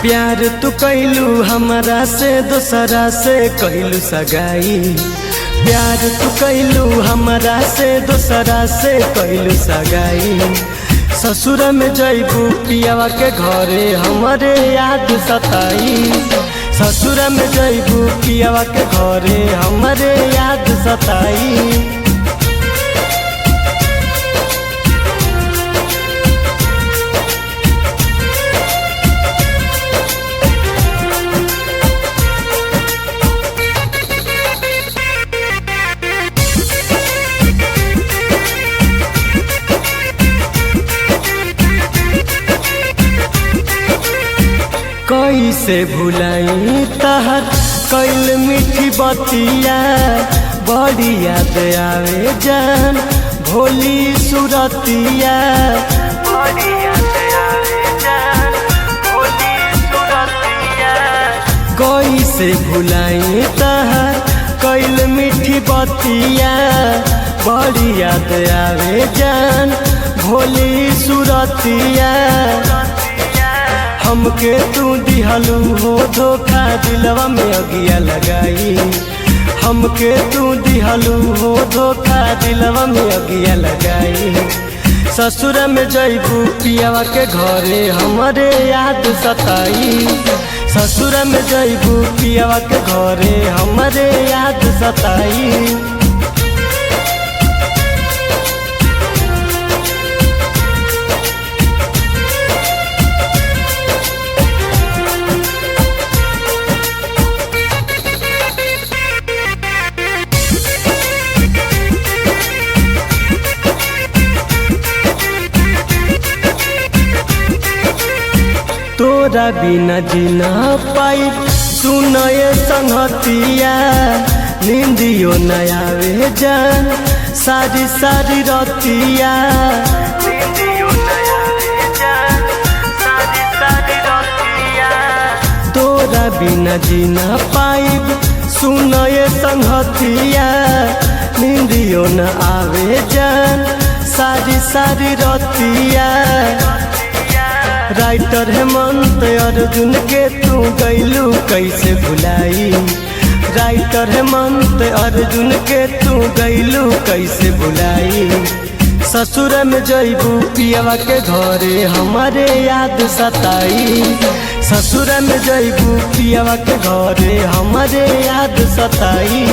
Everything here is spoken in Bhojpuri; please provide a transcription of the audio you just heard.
प्यार तू कैलू हमरा से दोसरा से कैलू सगाई। प्यार तू कैलू हमरा से दोसरा से कैलू सगाई। ससुर में जैबू पियावा के घरे हमारे याद सताई। ससुर में जैबू पियावा के घरे हमारे याद सताई। कैसे भुलाई तहर कैल मीठी बतिया। बड़ी याद आवे जान भोली सुरतिया। बड़ी याद आवे जान भोली सुरतिया। कैसे भुलाई तहर कैल मीठी बतिया। बड़ी याद आवे जान भोली सुरतिया। हमके तू दिहलू हो धोखा दिलवा में अगिया लगाई। हमके तू दिहलू हो धोखा दिलवा में अगिया लगाई। ससुर में जैबू पियावा के घरे हमारे याद सताई। ससुर में जैबू पियावा के घरे हमारे याद सताई। तोरा बिना जीना पाई सुनए संगतिया। नींदियो न आवे जान सारी सारी रतिया। नींदियो न आवे जान सारी सारी रतिया। तोरा बिना जीना पाई सुनए संगतिया। नींदियो न आवे जान सारी सारी रतिया। राइटर हेमंत अर्जुन के तू गैलू कैसे भुलाई। राइटर हेमंत अर्जुन के तू गैलू कैसे भुलाई। ससुर में जैबू पियावा के घरे हमारे याद सताई। ससुर में जैबू पियावा के घरे हमारे याद सताई।